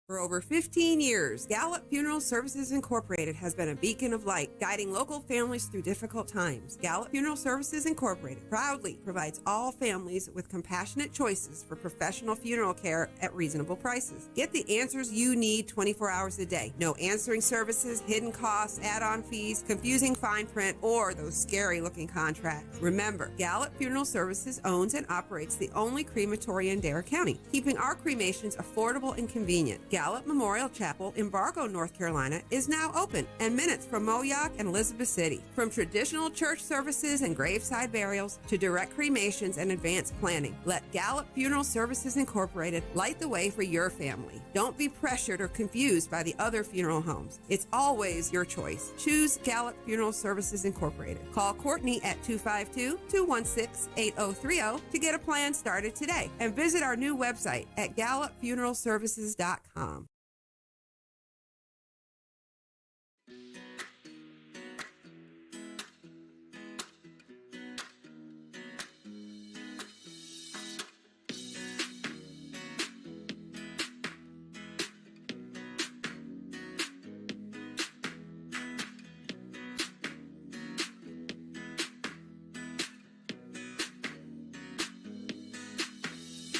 For over 15 years, Gallup Funeral Services Incorporated has been a beacon of light, guiding local families through difficult times. Gallup Funeral Services Incorporated proudly provides all families with compassionate choices for professional funeral care at reasonable prices. Get the answers you need 24 hours a day. No answering services, hidden costs, add-on fees, confusing fine print, or those scary-looking contracts. Remember, Gallup Funeral Services owns and operates the only crematory in Dare County, keeping our cremations affordable and convenient. Gallup Memorial Chapel in Bargo, North Carolina is now open and minutes from Moyock and Elizabeth City. From traditional church services and graveside burials to direct cremations and advanced planning, let Gallup Funeral Services Incorporated light the way for your family. Don't be pressured or confused by the other funeral homes. It's always your choice. Choose Gallup Funeral Services Incorporated. Call Courtney at 252-216-8030 to get a plan started today and visit our new website at gallupfuneralservices.com.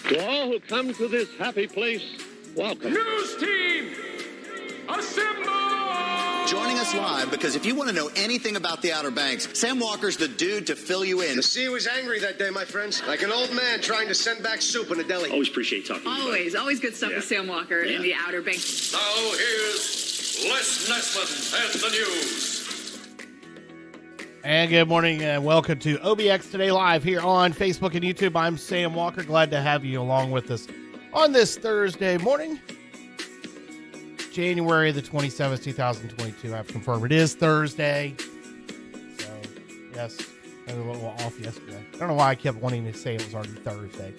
To all who come to this happy place, welcome. News team, assemble! Joining us live because if you want to know anything about the Outer Banks, Sam Walker's the dude to fill you in. The sea was angry that day, my friends. Like an old man trying to send back soup in a deli. Always appreciate talking. Always good stuff with Sam Walker in the Outer Banks. Now here's Les Nessman and the news. And good morning and welcome to OBX Today Live here on Facebook and YouTube. I'm Sam Walker. Glad to have you along with us on this Thursday morning, January the 27th, 2022. I've confirmed it is Thursday. So, yes, I was a little off yesterday. I don't know why I kept wanting to say it was already Thursday.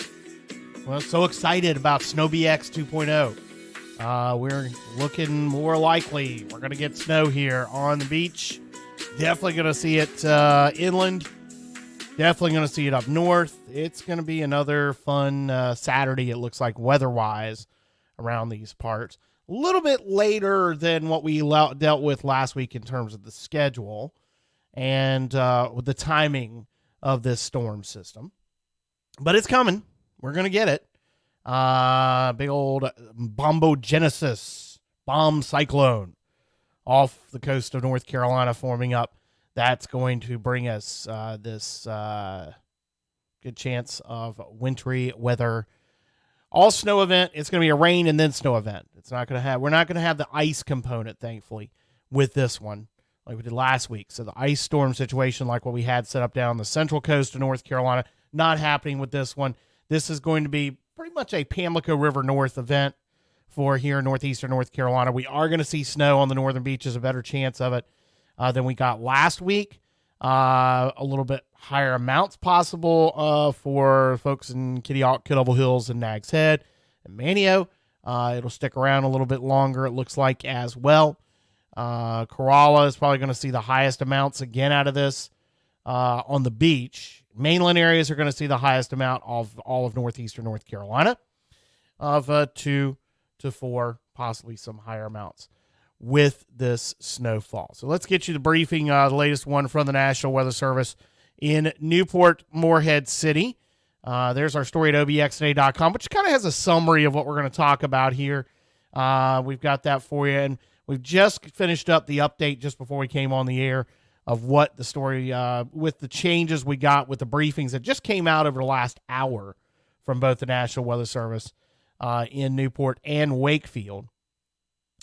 Well, so excited about SnowBX 2.0. We're looking more likely. We're going to get snow here on the beach. Definitely going to see it inland. Definitely going to see it up north. It's going to be another fun Saturday, it looks like, weather-wise, around these parts. A little bit later than what we dealt with last week in terms of the schedule and with the timing of this storm system. But it's coming. We're going to get it. Big old bombogenesis, bomb cyclone, off the coast of North Carolina forming up. That's going to bring us this good chance of wintry weather. All snow event. It's going to be a rain and then snow event. It's not going to have. We're not going to have the ice component, thankfully, with this one like we did last week. So the ice storm situation, like what we had set up down the central coast of North Carolina, not happening with this one. This is going to be pretty much a Pamlico River North event for here in northeastern North Carolina. We are going to see snow on the northern beaches, a better chance of it than we got last week. A little bit higher amounts possible for folks in Kitty-Hawk-Kittle Hills and Nags Head and Manio. It'll stick around a little bit longer, it looks like, as well. Corolla is probably going to see the highest amounts again out of this on the beach. Mainland areas are going to see the highest amount of all of northeastern North Carolina of 2 to 4, possibly some higher amounts with this snowfall. So let's get you the briefing, the latest one from the National Weather Service in Newport, Morehead City. There's our story at obxtoday.com, which kind of has a summary of what we're going to talk about here. We've got that for you, and we've just finished up the update just before we came on the air of what the story, with the changes we got with the briefings that just came out over the last hour from both the National Weather Service in Newport and Wakefield,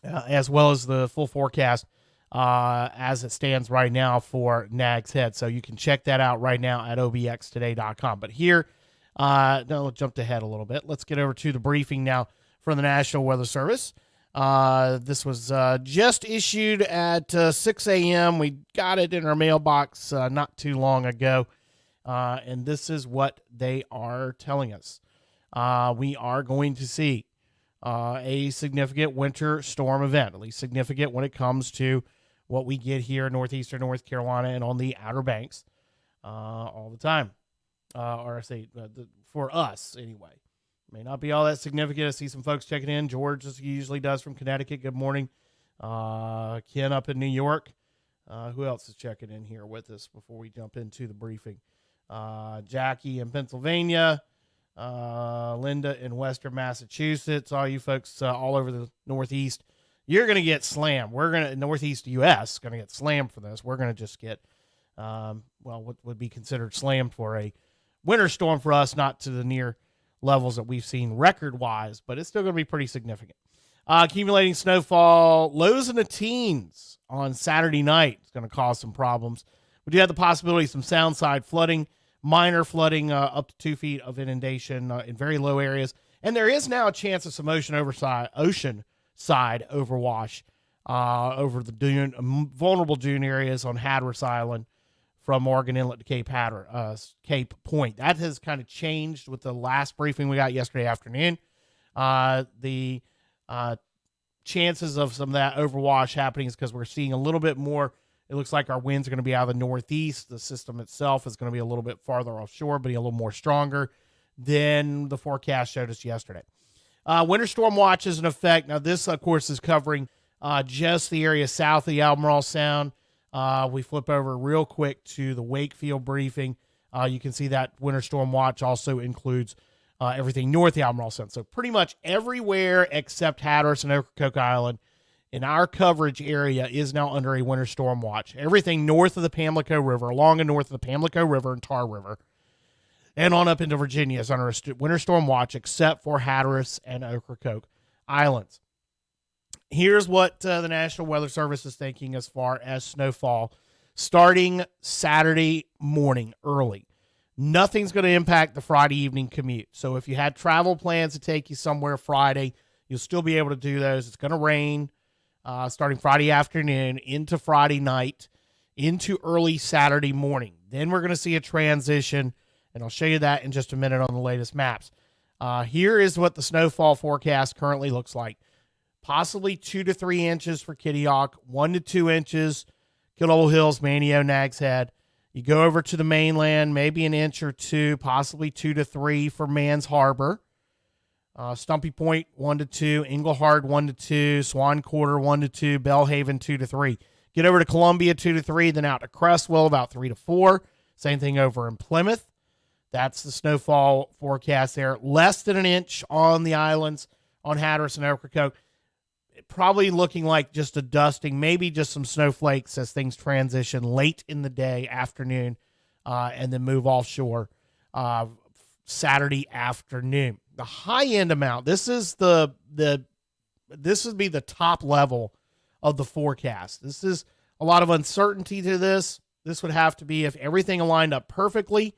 as well as the full forecast as it stands right now for Nags Head. So you can check that out right now at obxtoday.com. But here, no, jumped ahead a little bit. Let's get over to the briefing now from the National Weather Service. This was just issued at 6 a.m. We got it in our mailbox not too long ago, and this is what they are telling us. We are going to see a significant winter storm event, at least significant when it comes to what we get here in northeastern North Carolina and on the Outer Banks all the time. Or I say for us anyway. May not be all that significant. I see some folks checking in. George, as he usually does, from Connecticut. Good morning. Ken up in New York. Who else is checking in here with us before we jump into the briefing? Jackie in Pennsylvania. Linda in Western Massachusetts. All you folks all over the Northeast. You're going to get slammed. Northeast U.S. going to get slammed for this. We're going to just get, what would be considered slammed for a winter storm for us, not to the near levels that we've seen record-wise, but it's still going to be pretty significant. Accumulating snowfall, lows in the teens on Saturday night. It's going to cause some problems. We do have the possibility of some sound side flooding, minor flooding up to 2 feet of inundation in very low areas. And there is now a chance of some ocean side overwash over the dune, vulnerable dune areas on Hatteras Island from Morgan Inlet to Cape Point. That has kind of changed with the last briefing we got yesterday afternoon. The chances of some of that overwash happening is because we're seeing a little bit more. It looks like our winds are going to be out of the northeast. The system itself is going to be a little bit farther offshore, but a little more stronger than the forecast showed us yesterday. Winter storm watch is in effect. Now, this, of course, is covering just the area south of the Albemarle Sound. We flip over real quick to the Wakefield briefing. You can see that winter storm watch also includes everything north of the Albemarle Sound. So pretty much everywhere except Hatteras and Ocracoke Island in our coverage area is now under a winter storm watch. Everything north of the Pamlico River, along and north of the Pamlico River and Tar River, and on up into Virginia is under a winter storm watch except for Hatteras and Ocracoke Islands. Here's what the National Weather Service is thinking as far as snowfall starting Saturday morning early. Nothing's going to impact the Friday evening commute. So if you had travel plans to take you somewhere Friday, you'll still be able to do those. It's going to rain starting Friday afternoon into Friday night into early Saturday morning. Then we're going to see a transition, and I'll show you that in just a minute on the latest maps. Here is what the snowfall forecast currently looks like. Possibly 2 to 3 inches for Kitty Hawk, 1 to 2 inches, Killable Hills, Manio, Nags Head. You go over to the mainland, maybe an inch or two, possibly 2 to 3 for Mans Harbor. Stumpy Point, 1 to 2, Englehart, 1 to 2, Swan Quarter, 1 to 2, Bellhaven, 2 to 3. Get over to Columbia, 2 to 3, then out to Crestwell, about 3 to 4. Same thing over in Plymouth. That's the snowfall forecast there. Less than an inch on the islands on Hatteras and Ocracoke. Probably looking like just a dusting, maybe just some snowflakes as things transition late in the day, afternoon, and then move offshore Saturday afternoon. The high end amount, this would be the top level of the forecast. This is a lot of uncertainty to this. This would have to be if everything aligned up perfectly.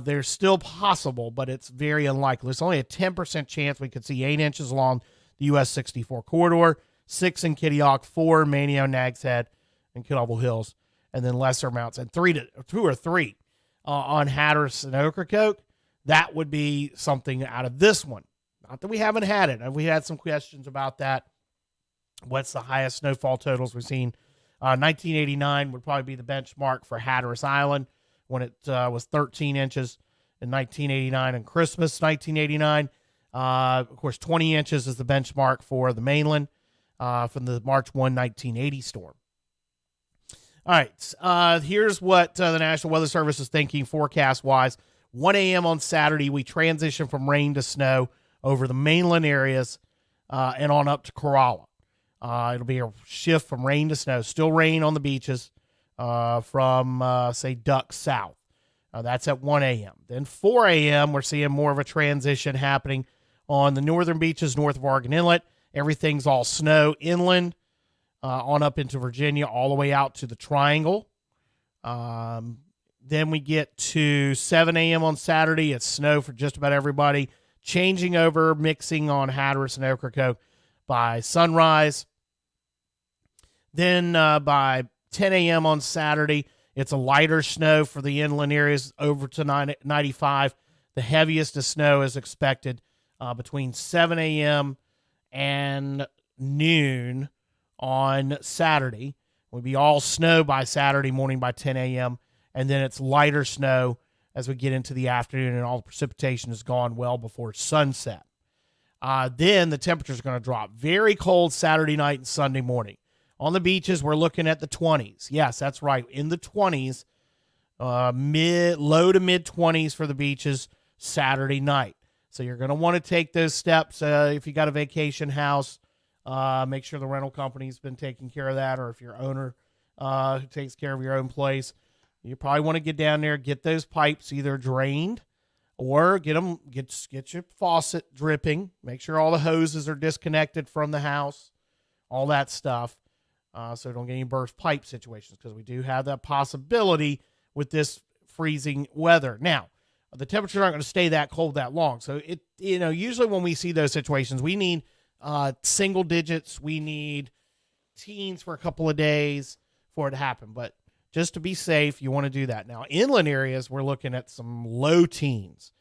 They're still possible, but it's very unlikely. There's only a 10% chance we could see 8 inches along the US 64 corridor, 6 in Kitty Hawk, 4 Manio, Nags Head, and Killable Hills, and then lesser amounts, and 2 or 3 on Hatteras and Ocracoke. That would be something out of this one. Not that we haven't had it. We had some questions about that. What's the highest snowfall totals we've seen? 1989 would probably be the benchmark for Hatteras Island when it was 13 inches in 1989 and Christmas 1989. Of course, 20 inches is the benchmark for the mainland from the March 1, 1980 storm. All right, here's what the National Weather Service is thinking forecast-wise. 1 a.m. on Saturday, we transition from rain to snow over the mainland areas and on up to Corolla. It'll be a shift from rain to snow. Still rain on the beaches from, say, Duck South. That's at 1 a.m. Then 4 a.m., we're seeing more of a transition happening on the northern beaches north of Morgan Inlet. Everything's all snow inland on up into Virginia, all the way out to the Triangle. Then we get to 7 a.m. on Saturday. It's snow for just about everybody. Changing over, mixing on Hatteras and Ocracoke by sunrise. Then by 10 a.m. on Saturday, it's a lighter snow for the inland areas over to 95. The heaviest of snow is expected between 7 a.m. and noon on Saturday. We'll be all snow by Saturday morning by 10 a.m., and then it's lighter snow as we get into the afternoon and all the precipitation is gone well before sunset. Then the temperatures are going to drop. Very cold Saturday night and Sunday morning. On the beaches, we're looking at the 20s. Yes, that's right. In the 20s, low to mid 20s for the beaches Saturday night. So you're going to want to take those steps. If you got a vacation house, make sure the rental company's been taking care of that. Or if you're owner who takes care of your own place, you probably want to get down there, get those pipes either drained or get your faucet dripping. Make sure all the hoses are disconnected from the house, all that stuff, so don't get any burst pipe situations, because we do have that possibility with this freezing weather. Now, the temperatures aren't going to stay that cold that long. So usually when we see those situations, we need single digits. We need teens for a couple of days for it to happen. But just to be safe, you want to do that. Now, inland areas, we're looking at some low teens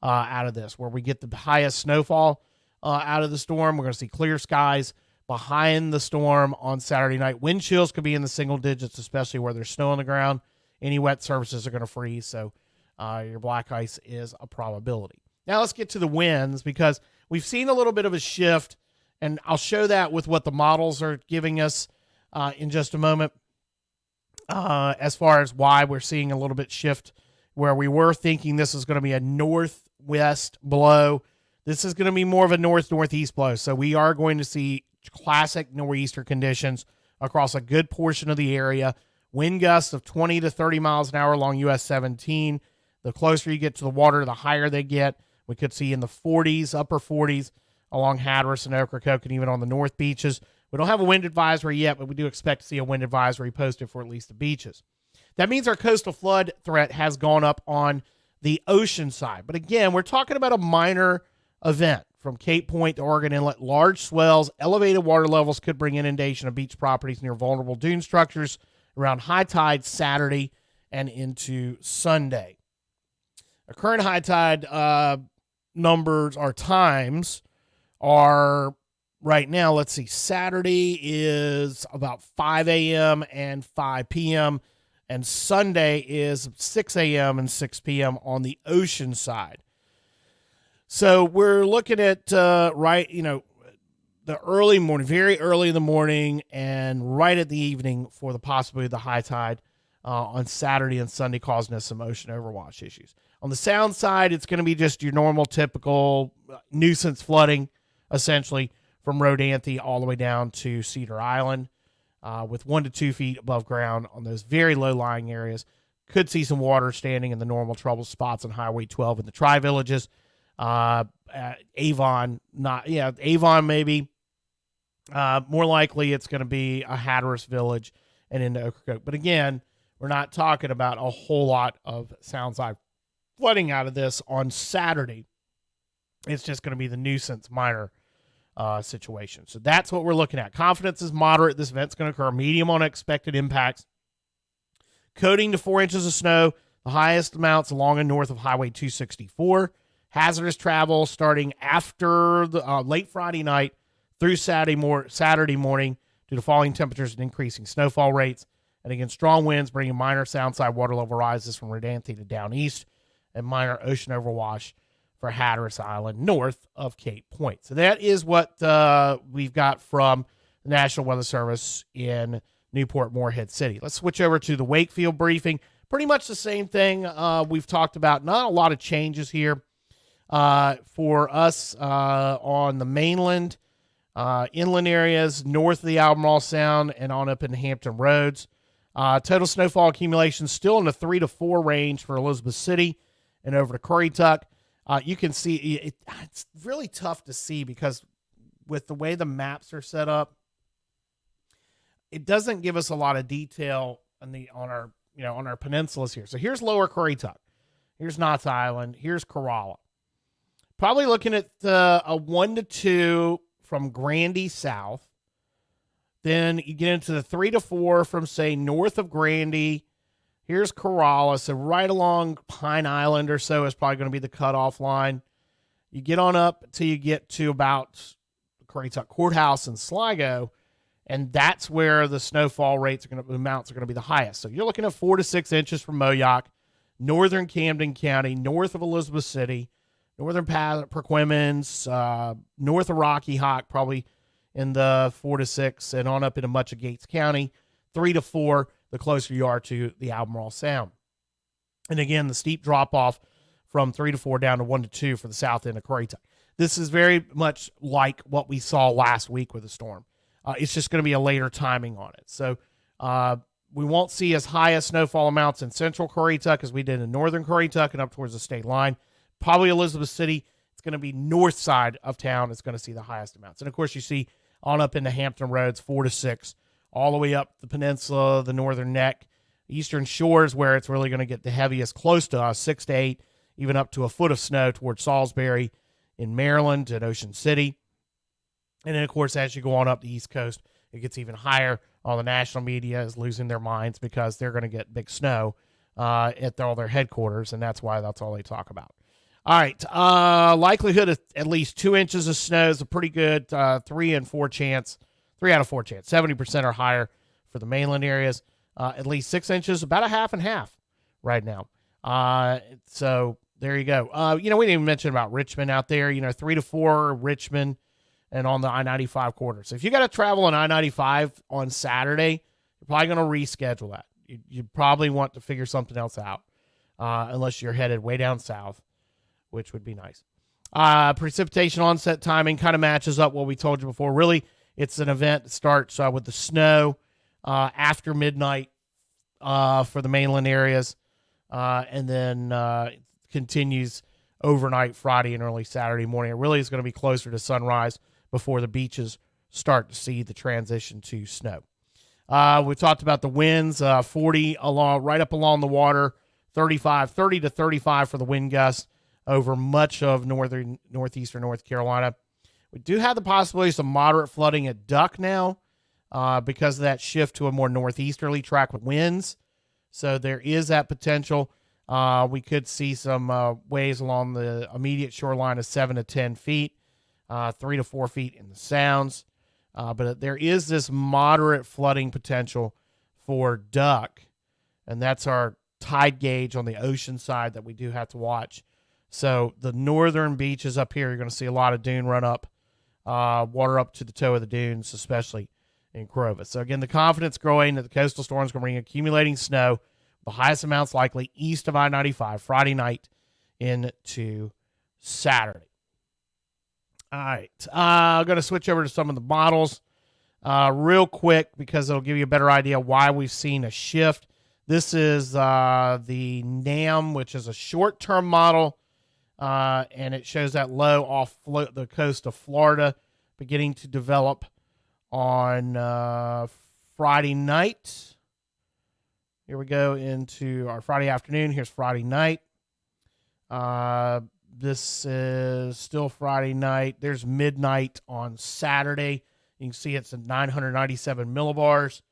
out of this, where we get the highest snowfall out of the storm. We're going to see clear skies behind the storm on Saturday night. Wind chills could be in the single digits, especially where there's snow on the ground. Any wet surfaces are going to freeze, so your black ice is a probability. Now let's get to the winds, because we've seen a little bit of a shift, and I'll show that with what the models are giving us in just a moment. As far as why we're seeing a little bit shift, where we were thinking this is going to be a northwest blow. This is going to be more of a northeast blow. So we are going to see classic nor'easter conditions across a good portion of the area. Wind gusts of 20 to 30 miles an hour along US 17. The closer you get to the water, the higher they get. We could see in the 40s, upper 40s along Hatteras and Ocracoke, and even on the north beaches. We don't have a wind advisory yet, but we do expect to see a wind advisory posted for at least the beaches. That means our coastal flood threat has gone up on the ocean side. But again, we're talking about a minor event from Cape Point to Oregon Inlet. Large swells, elevated water levels could bring inundation of beach properties near vulnerable dune structures around high tide Saturday and into Sunday. Our current high tide numbers, our times are right now, let's see, Saturday is about 5 a.m. and 5 p.m., and Sunday is 6 a.m. and 6 p.m. on the ocean side. So we're looking at, the early morning, very early in the morning, and right at the evening for the possibility of the high tide on Saturday and Sunday, causing us some ocean overwash issues. On the sound side, it's going to be just your normal, typical nuisance flooding, essentially, from Rodanthe all the way down to Cedar Island, with 1 to 2 feet above ground on those very low-lying areas. Could see some water standing in the normal trouble spots on Highway 12 in the Tri-Villages. Avon, Avon maybe. More likely it's going to be a Hatteras Village and into Ocracoke. But again, we're not talking about a whole lot of sound-side flooding out of this on Saturday. It's just going to be the nuisance minor situation. So that's what we're looking at. Confidence is moderate. This event's going to occur. Medium on expected impacts. Coating to 4 inches of snow. The highest amounts along and north of Highway 264. Hazardous travel starting after the late Friday night through Saturday morning due to falling temperatures and increasing snowfall rates. And again, strong winds bringing minor sound-side water level rises from Rodanthe to down east, and minor ocean overwash for Hatteras Island north of Cape Point. So that is what we've got from the National Weather Service in Newport Moorhead City. Let's switch over to the Wakefield Briefing. Pretty much the same thing we've talked about. Not a lot of changes here for us on the mainland, inland areas, north of the Albemarle Sound and on up in Hampton Roads. Total snowfall accumulation still in the 3 to 4 range for Elizabeth City and over to Currituck. You can see it's really tough to see because with the way the maps are set up, it doesn't give us a lot of detail on our peninsulas here. So here's Lower Currituck, here's Knott's Island, here's Corolla. Probably looking at a 1 to 2 from Grandy south. Then you get into the 3 to 4 from, say, north of Grandy. Here's Corolla. So right along Pine Island or so is probably going to be the cutoff line. You get on up until you get to about Currituck Courthouse and Sligo, and that's where the snowfall amounts are going to be the highest. So you're looking at 4 to 6 inches from Moyock, northern Camden County, north of Elizabeth City, northern Perquimans, north of Rocky Hawk, probably in the 4 to 6, and on up into much of Gates County, 3 to 4, the closer you are to the Albemarle Sound. And again, the steep drop-off from 3 to 4 down to 1 to 2 for the south end of Currituck. This is very much like what we saw last week with the storm. It's just going to be a later timing on it. So we won't see as high as snowfall amounts in central Currituck as we did in northern Currituck and up towards the state line. Probably Elizabeth City. It's going to be north side of town. It's going to see the highest amounts. And, of course, you see on up into Hampton Roads, 4 to 6, all the way up the peninsula, the northern neck, eastern shores where it's really going to get the heaviest close to us, 6 to 8, even up to a foot of snow towards Salisbury in Maryland and Ocean City. And then, of course, as you go on up the East Coast, it gets even higher. All the national media is losing their minds because they're going to get big snow at all their headquarters, and that's why that's all they talk about. All right, likelihood of at least 2 inches of snow is a pretty good 3 out of 4 chance, 70% or higher for the mainland areas. At least 6 inches, about a half and half right now. So there you go. We didn't even mention about Richmond out there, 3 to 4 Richmond and on the I-95 corridor. So if you got to travel on I-95 on Saturday, you're probably going to reschedule that. You probably want to figure something else out unless you're headed way down south, which would be nice. Precipitation onset timing kind of matches up what we told you before. Really, it's an event that starts with the snow after midnight for the mainland areas, and then continues overnight Friday and early Saturday morning. It really is going to be closer to sunrise before the beaches start to see the transition to snow. We talked about the winds, 40 right up along the water, 30 to 35 for the wind gusts over much of northeastern North Carolina. We do have the possibility of some moderate flooding at Duck now because of that shift to a more northeasterly track with winds. So there is that potential. We could see some waves along the immediate shoreline of 7 to 10 feet, 3 to 4 feet in the Sounds. But there is this moderate flooding potential for Duck, and that's our tide gauge on the ocean side that we do have to watch. So the northern beaches up here, you're going to see a lot of dune run up, water up to the toe of the dunes, especially in Clovis. So again, the confidence growing that the coastal storm is going to bring accumulating snow, the highest amounts likely east of I-95 Friday night into Saturday. All right, I'm going to switch over to some of the models real quick because it'll give you a better idea why we've seen a shift. This is the NAM, which is a short-term model, and it shows that low off the coast of Florida beginning to develop on Friday night. Here we go into our Friday afternoon. Here's Friday night. This is still Friday night. There's midnight on Saturday. You can see it's at 997 millibars.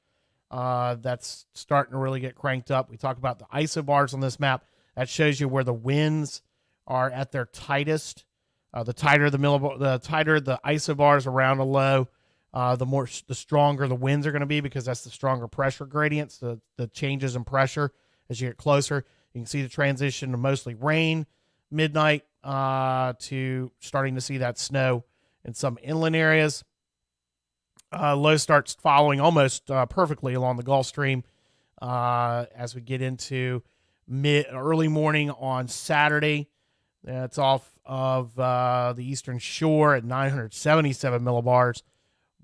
That's starting to really get cranked up. We talk about the isobars on this map. That shows you where the winds are at their tightest. The tighter the isobars around a low, the stronger the winds are going to be because that's the stronger pressure gradients, the changes in pressure as you get closer. You can see the transition to mostly rain midnight to starting to see that snow in some inland areas. Low starts following almost perfectly along the Gulf Stream as we get into early morning on Saturday. It's off of the eastern shore at 977 millibars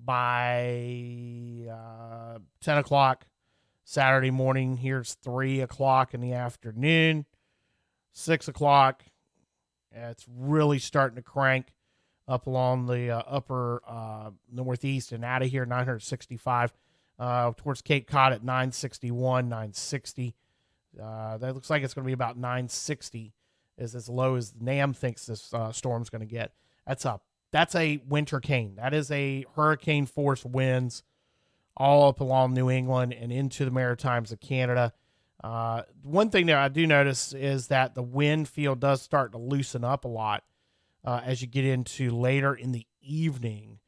by 10 o'clock Saturday morning. Here's 3 o'clock in the afternoon, 6 o'clock. It's really starting to crank up along the upper northeast and out of here, 965 towards Cape Cod at 961, 960. That looks like it's going to be about 960 is as low as NAM thinks this storm's going to get. That's a winter cane. That is a hurricane force winds all up along New England and into the Maritimes of Canada. One thing that I do notice is that the wind field does start to loosen up a lot as you get into later in the evening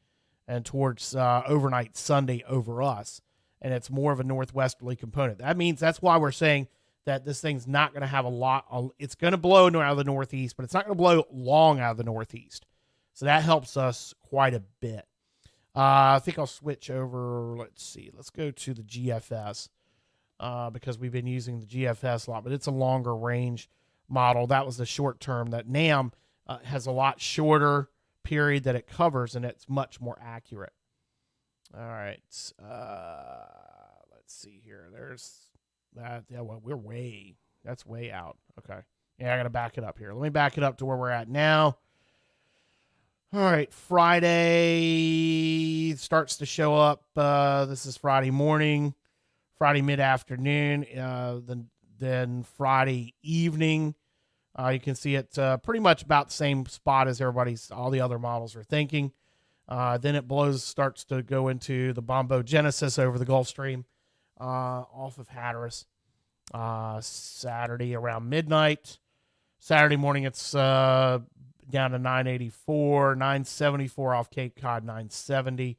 and towards overnight Sunday over us. And it's more of a northwesterly component. That means that's why we're saying that this thing's not going to have it's going to blow out of the northeast, but it's not going to blow long out of the northeast. So that helps us quite a bit. I think I'll switch over. Let's see. Let's go to the GFS because we've been using the GFS a lot, but it's a longer range model. That was the short term. That NAM has a lot shorter period that it covers, and it's much more accurate. All right. Let's see here. There's that. Yeah, well, that's way out. Okay. Yeah, I got to back it up here. Let me back it up to where we're at now. All right, Friday starts to show up. This is Friday morning, Friday mid-afternoon, then Friday evening. You can see it pretty much about the same spot as all the other models are thinking. Then it starts to go into the Bombo Genesis over the Gulf Stream off of Hatteras. Saturday around midnight. Saturday morning it's down to 984, 974 off Cape Cod, 970,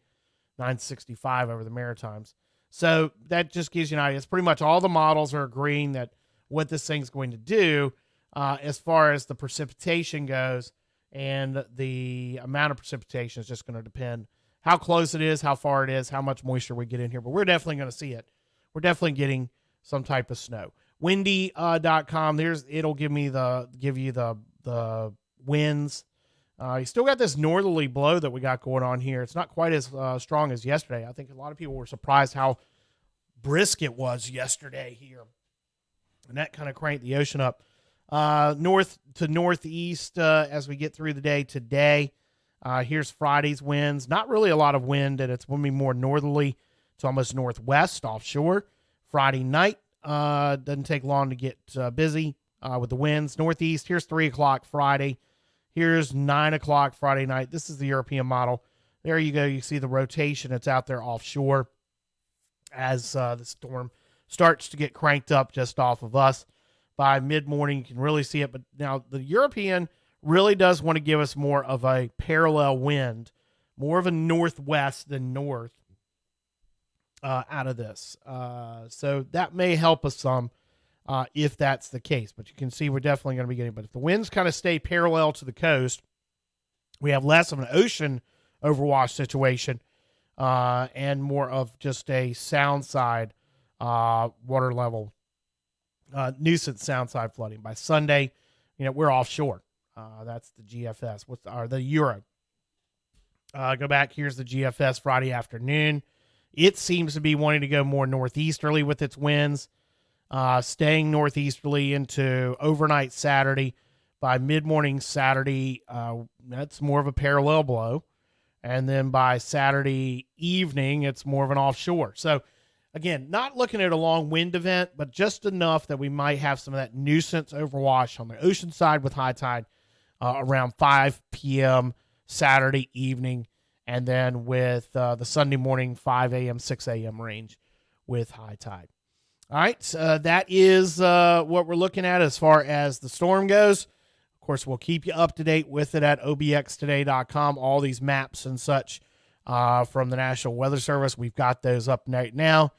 965 over the Maritimes. So that just gives you an idea. It's pretty much all the models are agreeing that what this thing's going to do as far as the precipitation goes, and the amount of precipitation is just going to depend how close it is, how far it is, how much moisture we get in here. But we're definitely going to see it. We're definitely getting some type of snow. Windy.com, it'll give you the winds. You still got this northerly blow that we got going on here. It's not quite as strong as yesterday. I think a lot of people were surprised how brisk it was yesterday here. And that kind of cranked the ocean up. North to northeast as we get through the day today. Here's Friday's winds. Not really a lot of wind, and it's going to be more northerly to almost northwest offshore. Friday night doesn't take long to get busy with the winds. Northeast, here's 3 o'clock Friday. Here's 9 o'clock Friday night. This is the European model. There you go. You see the rotation. It's out there offshore as the storm starts to get cranked up just off of us. By mid-morning, you can really see it. But now the European really does want to give us more of a parallel wind, more of a northwest than north out of this. So that may help us some if that's the case. But you can see we're definitely going to be getting. But if the winds kind of stay parallel to the coast, we have less of an ocean overwash situation and more of just a sound side water level nuisance sound side flooding. By Sunday, we're offshore. That's the GFS. The Euro? Go back. Here's the GFS Friday afternoon. It seems to be wanting to go more northeasterly with its winds, staying northeasterly into overnight Saturday. By mid-morning Saturday, that's more of a parallel blow. And then by Saturday evening, it's more of an offshore. So, again, not looking at a long wind event, but just enough that we might have some of that nuisance overwash on the ocean side with high tide around 5 p.m. Saturday evening, and then with the Sunday morning 5 a.m., 6 a.m. range with high tide. All right, that is what we're looking at as far as the storm goes. Of course, we'll keep you up to date with it at obxtoday.com. All these maps and such from the National Weather Service, we've got those up right now.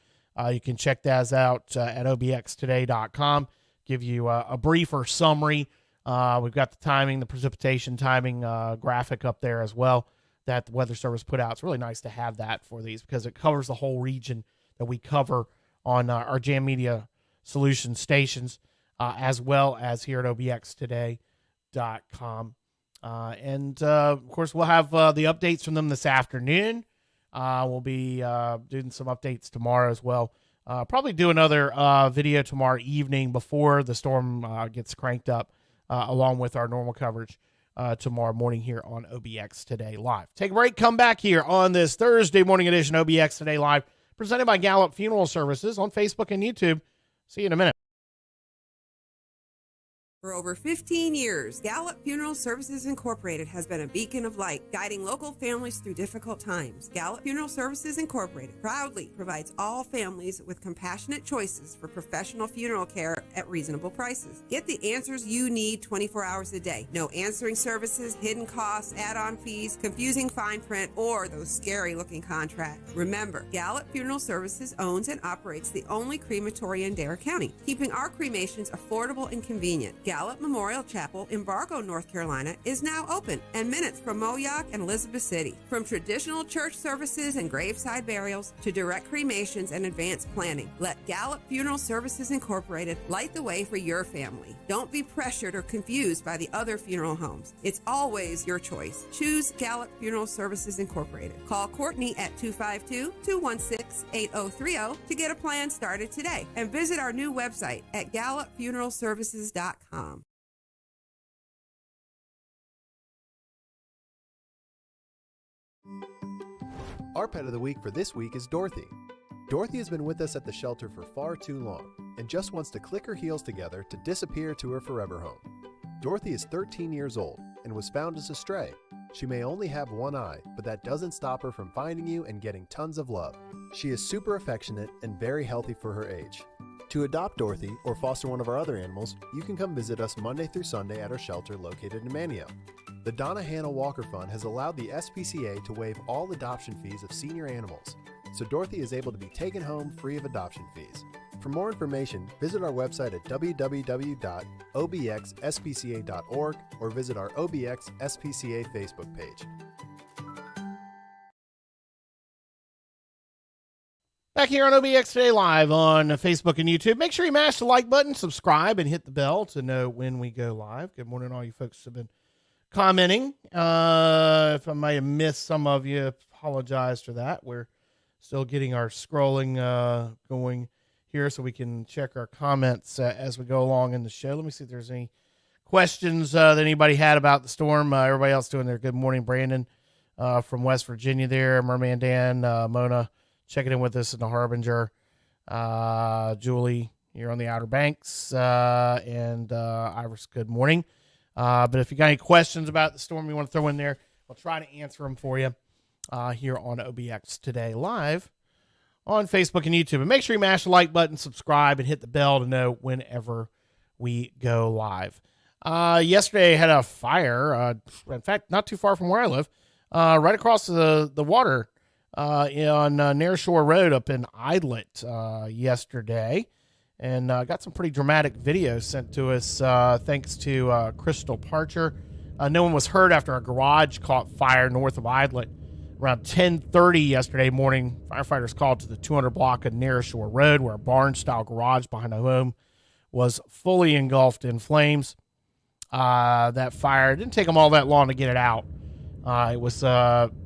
You can check those out at obxtoday.com. Give you a briefer summary. We've got the timing, the precipitation timing graphic up there as well that the Weather Service put out. It's really nice to have that for these because it covers the whole region that we cover on our Jam Media Solutions stations, as well as here at obxtoday.com. And of course, we'll have the updates from them this afternoon. We'll be doing some updates tomorrow as well. Probably do another video tomorrow evening before the storm gets cranked up, along with our normal coverage tomorrow morning here on OBX Today Live. Take a break, come back here on this Thursday morning edition of OBX Today Live, presented by Gallup Funeral Services on Facebook and YouTube. See you in a minute. For over 15 years, Gallup Funeral Services Incorporated has been a beacon of light, guiding local families through difficult times. Gallup Funeral Services Incorporated proudly provides all families with compassionate choices for professional funeral care at reasonable prices. Get the answers you need 24 hours a day. No answering services, hidden costs, add-on fees, confusing fine print, or those scary-looking contracts. Remember, Gallup Funeral Services owns and operates the only crematory in Dare County, keeping our cremations affordable and convenient. Gallup Memorial Chapel in Bargo, North Carolina is now open and minutes from Moyock and Elizabeth City. From traditional church services and graveside burials to direct cremations and advanced planning, let Gallup Funeral Services Incorporated light the way for your family. Don't be pressured or confused by the other funeral homes. It's always your choice. Choose Gallup Funeral Services Incorporated. Call Courtney at 252-216-8030 to get a plan started today, and visit our new website at gallupfuneralservices.com. Our pet of the week for this week is Dorothy. Dorothy has been with us at the shelter for far too long and just wants to click her heels together to disappear to her forever home. Dorothy is 13 years old and was found as a stray. She may only have one eye, but that doesn't stop her from finding you and getting tons of love. She is super affectionate and very healthy for her age. To adopt Dorothy or foster one of our other animals, you can come visit us Monday through Sunday at our shelter located in Manio. The Donna Hannah Walker Fund has allowed the SPCA to waive all adoption fees of senior animals, so Dorothy is able to be taken home free of adoption fees. For more information, visit our website at www.obxspca.org or visit our OBX SPCA Facebook page. Back here on OBX Today Live on Facebook and YouTube. Make sure you mash the like button, subscribe, and hit the bell to know when we go live. Good morning, all you folks who have been commenting. If I might have missed some of you, apologize for that. We're still getting our scrolling going here so we can check our comments as we go along in the show. Let me see if there's any questions that anybody had about the storm. Everybody else doing their good morning. Brandon from West Virginia there. Merman Dan, Mona checking in with us in the Harbinger. Julie here on the Outer Banks. And Iris, good morning. But if you got any questions about the storm you want to throw in there, I'll try to answer them for you here on OBX Today Live on Facebook and YouTube. And make sure you mash the like button, subscribe, and hit the bell to know whenever we go live. Yesterday I had a fire, in fact, not too far from where I live, right across the water on Nair Shore Road up in Idlet yesterday. And got some pretty dramatic videos sent to us thanks to Crystal Parcher. No one was hurt after a garage caught fire north of Idlet. Around 10:30 yesterday morning, firefighters called to the 200 block of Nair Shore Road where a barn-style garage behind a home was fully engulfed in flames. That fire, it didn't take them all that long to get it out. It was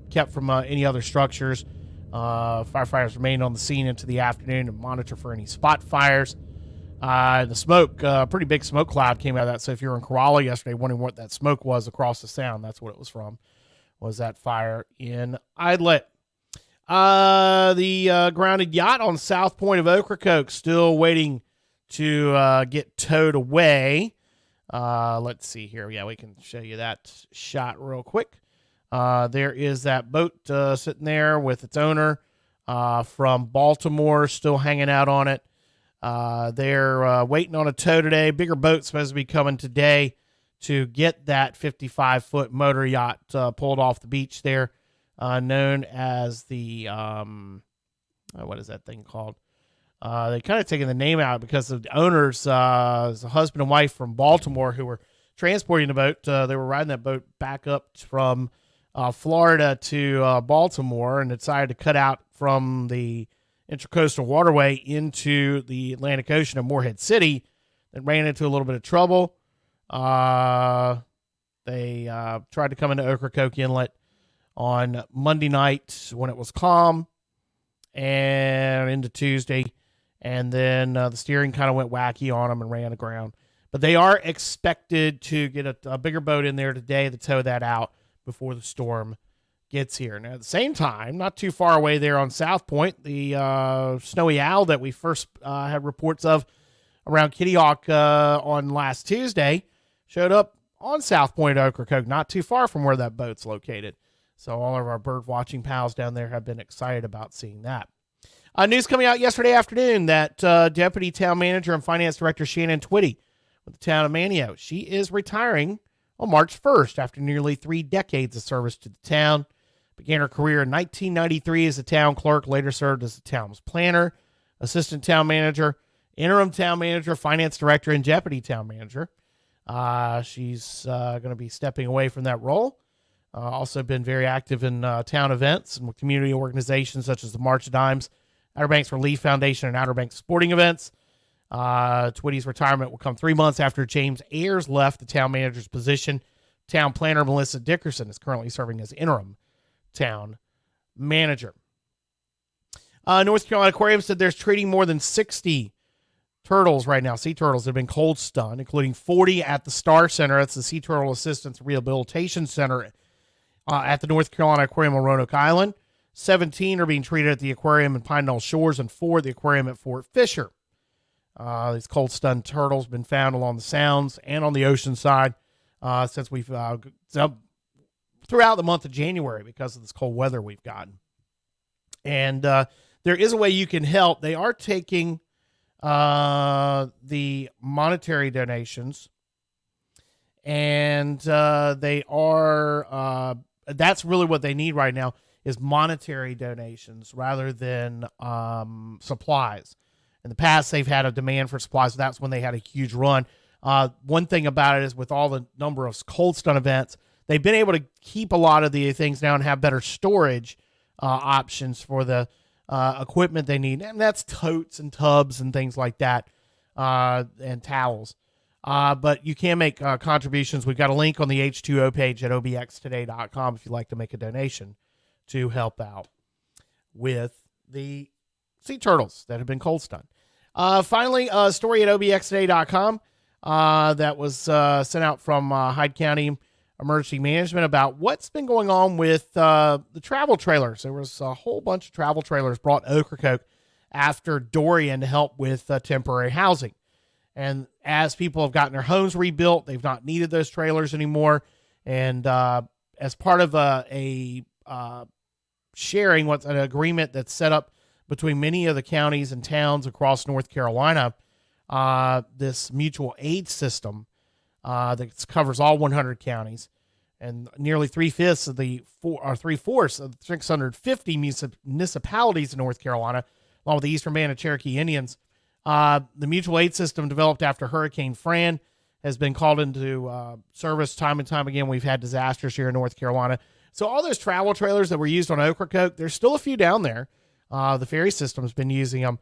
kept from any other structures. Firefighters remained on the scene into the afternoon to monitor for any spot fires. The smoke, pretty big smoke cloud came out of that. So if you were in Corolla yesterday wondering what that smoke was across the sound, that's what it was from, was that fire in Idlet. The grounded yacht on South Point of Ocracoke still waiting to get towed away. Let's see here. Yeah, we can show you that shot real quick. There is that boat sitting there with its owner from Baltimore still hanging out on it. They're waiting on a tow today. Bigger boat supposed to be coming today to get that 55-foot motor yacht pulled off the beach there, known as the, what is that thing called? They kind of taken the name out because of the owners, a husband and wife from Baltimore who were transporting the boat. They were riding that boat back up from Florida to Baltimore and decided to cut out from the Intracoastal Waterway into the Atlantic Ocean of Morehead City. Then ran into a little bit of trouble. They tried to come into Ocracoke Inlet on Monday night when it was calm and into Tuesday. And then the steering kind of went wacky on them and ran aground. But they are expected to get a bigger boat in there today to tow that out before the storm gets here. Now, at the same time, not too far away there on South Point, the Snowy Owl that we first had reports of around Kitty Hawk on last Tuesday showed up on South Point Ocracoke, not too far from where that boat's located. So all of our bird watching pals down there have been excited about seeing that. News coming out yesterday afternoon that Deputy Town Manager and Finance Director Shannon Twitty with the town of Manteo, she is retiring on March 1st after nearly 3 decades of service to the town. Began her career in 1993 as a town clerk, later served as the town's planner, assistant town manager, interim town manager, finance director, and deputy town manager. She's going to be stepping away from that role. Also been very active in town events and with community organizations such as the March of Dimes, Outer Banks Relief Foundation, and Outer Banks sporting events. Twitty's retirement will come 3 months after James Ayers left the town manager's position. Town planner Melissa Dickerson is currently serving as interim town manager. North Carolina Aquarium said there's treating more than 60 turtles right now, sea turtles that have been cold stunned, including 40 at the Star Center. That's the Sea Turtle Assistance Rehabilitation Center at the North Carolina Aquarium on Roanoke Island. 17 are being treated at the aquarium in Pine Knoll Shores and 4 at the aquarium at Fort Fisher. These cold stunned turtles have been found along the sounds and on the ocean side since we've throughout the month of January because of this cold weather we've gotten. And there is a way you can help. They are taking the monetary donations, and they are that's really what they need right now is monetary donations rather than supplies. In the past, they've had a demand for supplies. So that's when they had a huge run. One thing about it is with all the number of cold stun events, they've been able to keep a lot of the things now and have better storage options for the equipment they need. And that's totes and tubs and things like that, and towels. But you can make contributions. We've got a link on the H2O page at obxtoday.com if you'd like to make a donation to help out with the sea turtles that have been cold stunned. Finally, a story at obxtoday.com that was sent out from Hyde County Emergency Management about what's been going on with the travel trailers. There was a whole bunch of travel trailers brought to Ocracoke after Dorian to help with temporary housing. And as people have gotten their homes rebuilt, they've not needed those trailers anymore. And as part of a sharing, what's an agreement that's set up between many of the counties and towns across North Carolina, this mutual aid system that covers all 100 counties and nearly 3/5 of the 3/4 of the 650 municipalities in North Carolina, along with the Eastern Band of Cherokee Indians. The mutual aid system developed after Hurricane Fran has been called into service time and time again. We've had disasters here in North Carolina. So all those travel trailers that were used on Ocracoke, there's still a few down there. The ferry system has been using them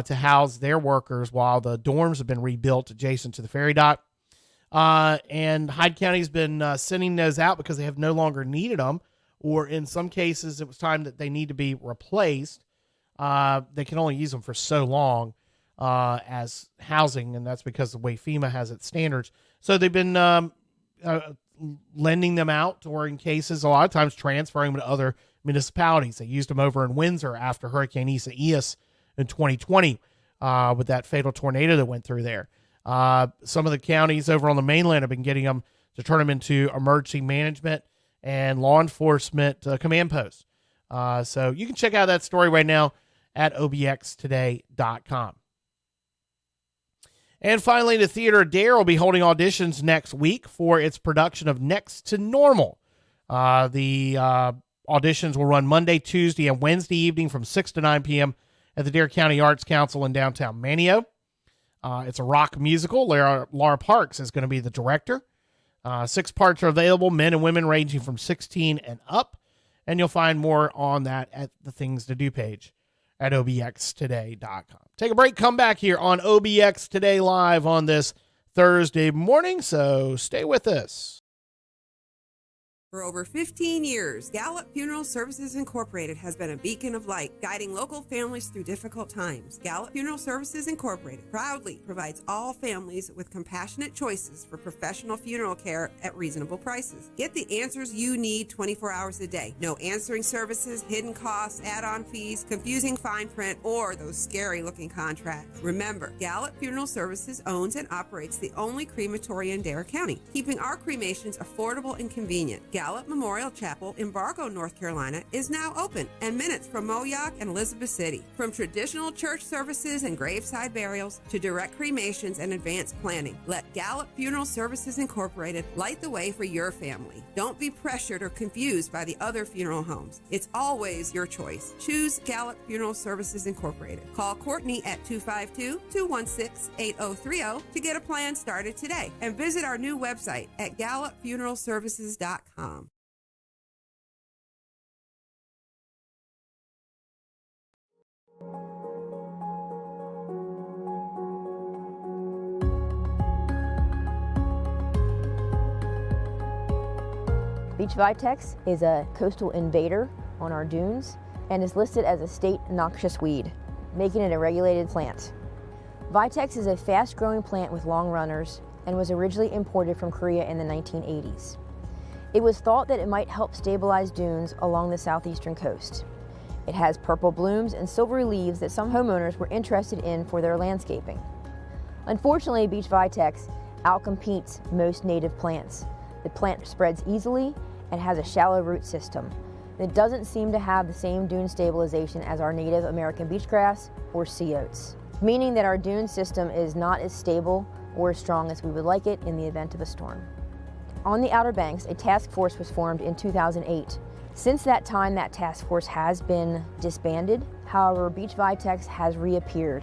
to house their workers while the dorms have been rebuilt adjacent to the ferry dock. And Hyde County's been sending those out because they have no longer needed them, or in some cases it was time that they need to be replaced. They can only use them for so long as housing, and that's because of the way FEMA has its standards. So they've been lending them out, or in cases, a lot of times transferring them to other municipalities. They used them over in Windsor after Hurricane Isaias in 2020 with that fatal tornado that went through there. Some of the counties over on the mainland have been getting them to turn them into emergency management and law enforcement command posts. So you can check out that story right now at obxtoday.com. And finally, the Theater Dare will be holding auditions next week for its production of Next to Normal. The auditions will run Monday, Tuesday, and Wednesday evening from 6 to 9 p.m. at the Dare County Arts Council in downtown Manteo. It's a rock musical. Laura Parks is going to be the director. 6 parts are available, men and women ranging from 16 and up. And you'll find more on that at the Things to Do page at obxtoday.com. Take a break, come back here on OBX Today Live on this Thursday morning, so stay with us. For over 15 years, Gallup Funeral Services Incorporated has been a beacon of light, guiding local families through difficult times. Gallup Funeral Services Incorporated proudly provides all families with compassionate choices for professional funeral care at reasonable prices. Get the answers you need 24 hours a day. No answering services, hidden costs, add-on fees, confusing fine print, or those scary-looking contracts. Remember, Gallup Funeral Services owns and operates the only crematory in Dare County, keeping our cremations affordable and convenient. Gallup Memorial Chapel in Bargo, North Carolina is now open and minutes from Moyock and Elizabeth City. From traditional church services and graveside burials to direct cremations and advanced planning, let Gallup Funeral Services Incorporated light the way for your family. Don't be pressured or confused by the other funeral homes. It's always your choice. Choose Gallup Funeral Services Incorporated. Call Courtney at 252-216-8030 to get a plan started today and visit our new website at gallupfuneralservices.com. Beach Vitex is a coastal invader on our dunes and is listed as a state noxious weed, making it a regulated plant. Vitex is a fast-growing plant with long runners and was originally imported from Korea in the 1980s. It was thought that it might help stabilize dunes along the southeastern coast. It has purple blooms and silvery leaves that some homeowners were interested in for their landscaping. Unfortunately, Beach Vitex outcompetes most native plants. The plant spreads easily and has a shallow root system. It doesn't seem to have the same dune stabilization as our native American beachgrass or sea oats, meaning that our dune system is not as stable or as strong as we would like it in the event of a storm. On the Outer Banks, a task force was formed in 2008. Since that time, that task force has been disbanded. However, Beach Vitex has reappeared.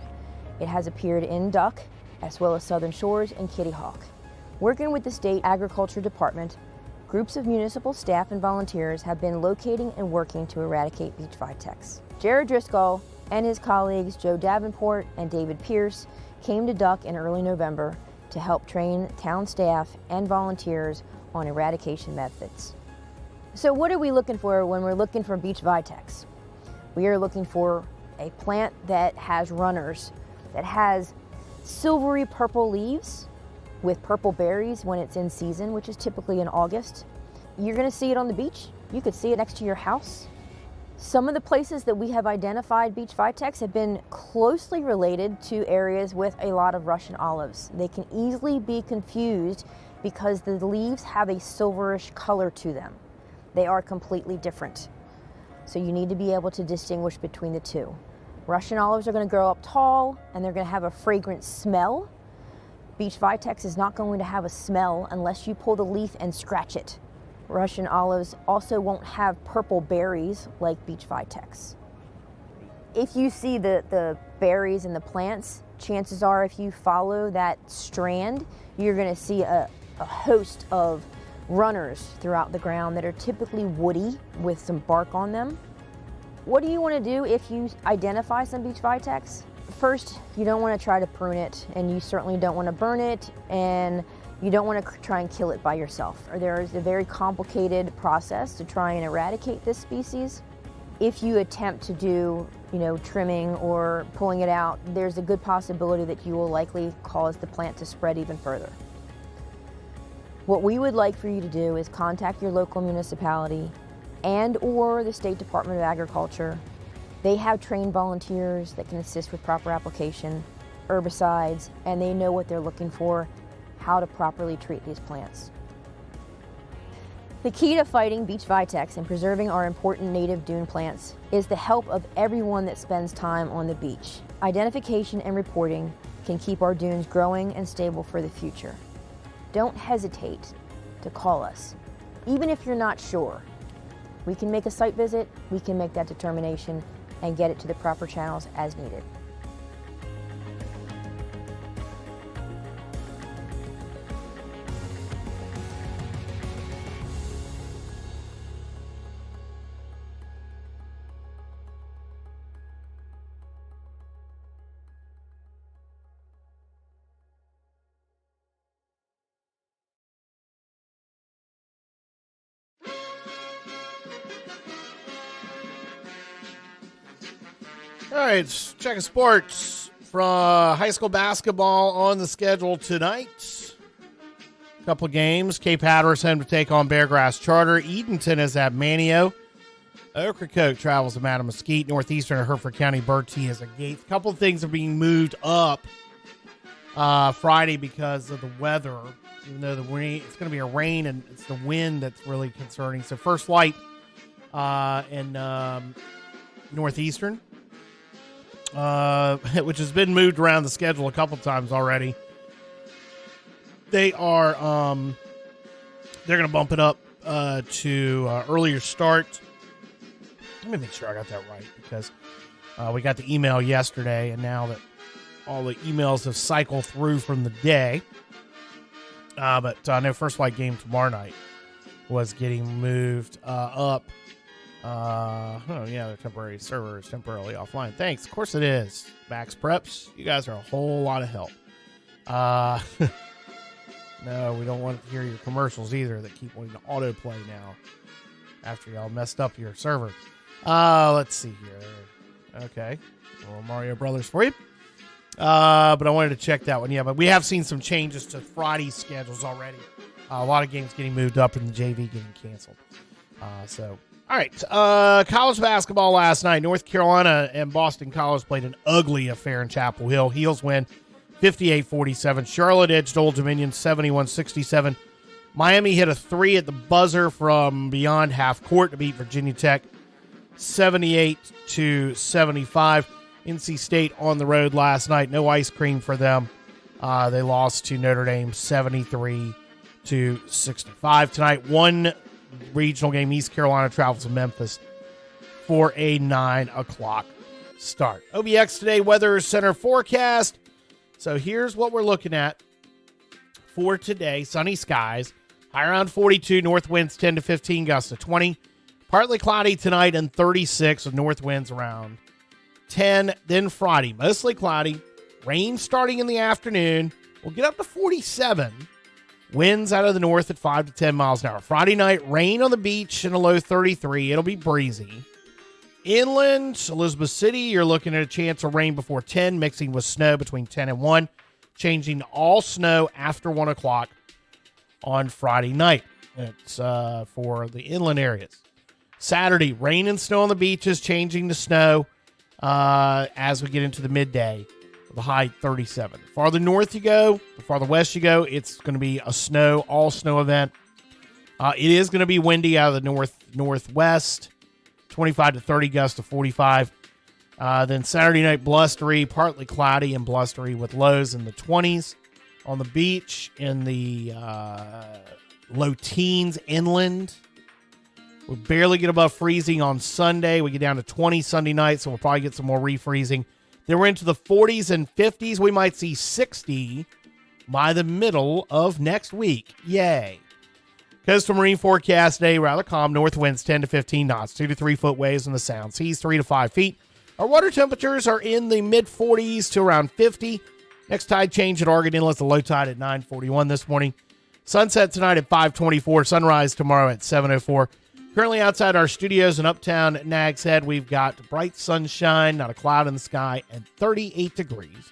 It has appeared in Duck, as well as Southern Shores and Kitty Hawk. Working with the State Agriculture Department, groups of municipal staff and volunteers have been locating and working to eradicate Beach Vitex. Jared Driscoll and his colleagues Joe Davenport and David Pierce came to Duck in early November to help train town staff and volunteers on eradication methods. So what are we looking for when we're looking for Beach Vitex? We are looking for a plant that has runners, that has silvery purple leaves with purple berries when it's in season, which is typically in August. You're gonna see it on the beach. You could see it next to your house. Some of the places that we have identified Beach Vitex have been closely related to areas with a lot of Russian olives. They can easily be confused because the leaves have a silverish color to them. They are completely different. So you need to be able to distinguish between the two. Russian olives are going to grow up tall and they're going to have a fragrant smell. Beach Vitex is not going to have a smell unless you pull the leaf and scratch it. Russian olives also won't have purple berries like Beach Vitex. If you see the berries in the plants, chances are if you follow that strand, you're going to see a host of runners throughout the ground that are typically woody with some bark on them. What do you want to do if you identify some Beach Vitex? First, you don't want to try to prune it, and you certainly don't want to burn it, and you don't want to try and kill it by yourself. There is a very complicated process to try and eradicate this species. If you attempt to do, trimming or pulling it out, there's a good possibility that you will likely cause the plant to spread even further. What we would like for you to do is contact your local municipality and/or the State Department of Agriculture. They have trained volunteers that can assist with proper application, herbicides, and they know what they're looking for, how to properly treat these plants. The key to fighting Beach Vitex and preserving our important native dune plants is the help of everyone that spends time on the beach. Identification and reporting can keep our dunes growing and stable for the future. Don't hesitate to call us. Even if you're not sure, we can make a site visit, we can make that determination and get it to the proper channels as needed. All right, let's check sports from high school basketball on the schedule tonight. A couple of games. Cape Hatteras heading to take on Beargrass Charter. Edenton is at Manio. Ocracoke travels to Mattamuskeet. Northeastern and Hertford County Bertie is at Gates. A couple of things are being moved up Friday because of the weather. Even though the rain, it's going to be a rain and it's the wind that's really concerning. So First Light in Northeastern, which has been moved around the schedule a couple times already. They are they're going to bump it up to earlier start. Let me make sure I got that right because we got the email yesterday, and now that all the emails have cycled through from the day. But no First Light game tomorrow night was getting moved up. Their temporary server is temporarily offline. Thanks. Of course it is. Max Preps, you guys are a whole lot of help. No, we don't want to hear your commercials either that keep wanting to autoplay now after y'all messed up your server. Let's see here. Okay. Well, Mario Brothers for you. But I wanted to check that one. Yeah, but we have seen some changes to Friday's schedules already. A lot of games getting moved up and the JV getting canceled. All right. College basketball last night. North Carolina and Boston College played an ugly affair in Chapel Hill. Heels win 58-47. Charlotte edged Old Dominion 71-67. Miami hit a three at the buzzer from beyond half court to beat Virginia Tech 78-75. NC State on the road last night. No ice cream for them. They lost to Notre Dame 73-65. Tonight, one regional game. East Carolina travels to Memphis for a 9 o'clock start. OBX Today Weather Center forecast. So here's what we're looking at for today. Sunny skies. High around 42. North winds 10 to 15. Gusts to 20. Partly cloudy tonight and 36 with north winds around 10. Then Friday, mostly cloudy. Rain starting in the afternoon. We'll get up to 47. Winds out of the north at 5 to 10 miles an hour. Friday night, rain on the beach in a low 33. It'll be breezy. Inland, Elizabeth City, you're looking at a chance of rain before 10, mixing with snow between 10 and 1. Changing to all snow after 1 o'clock on Friday night. It's for the inland areas. Saturday, rain and snow on the beaches, changing to snow as we get into the midday. The high 37. The farther north you go, the farther west you go, it's going to be a all snow event. It is going to be windy out of the northwest, 25 to 30 gusts to 45. Then Saturday night, blustery, partly cloudy and blustery with lows in the 20s. On the beach, in the low teens inland. We'll barely get above freezing on Sunday. We get down to 20 Sunday night, so we'll probably get some more refreezing. Then we're into the 40s and 50s. We might see 60 by the middle of next week. Yay. Coastal Marine forecast today, rather calm. North winds 10 to 15 knots, 2 to 3 foot waves in the sound. Seas 3 to 5 feet. Our water temperatures are in the mid-40s to around 50. Next tide change at Oregon Inlet, the low tide at 9:41 this morning. Sunset tonight at 5:24. Sunrise tomorrow at 7:04. Currently outside our studios in Uptown Nags Head, we've got bright sunshine, not a cloud in the sky, and 38 degrees.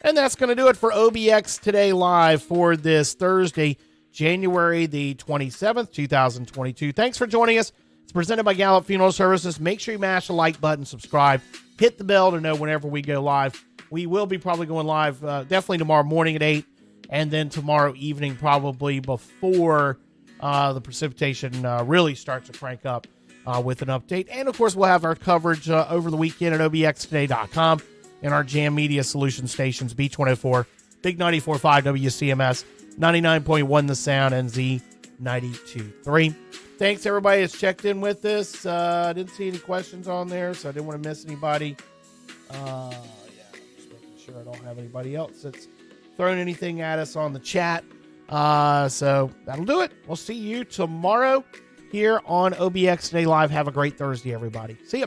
And that's going to do it for OBX Today Live for this Thursday, January the 27th, 2022. Thanks for joining us. It's presented by Gallup Funeral Services. Make sure you mash the like button, subscribe, hit the bell to know whenever we go live. We will be probably going live definitely tomorrow morning at 8, and then tomorrow evening probably before the precipitation really starts to crank up with an update. And, of course, we'll have our coverage over the weekend at obxtoday.com and our Jam Media Solution stations, Beach 104, Big 94.5 WCMS, 99.1 The Sound, and Z 92.3. Thanks, everybody that's checked in with us. I didn't see any questions on there, so I didn't want to miss anybody. Just making sure I don't have anybody else that's thrown anything at us on the chat. So that'll do it. We'll see you tomorrow here on OBX Today Live. Have a great Thursday, everybody. See ya.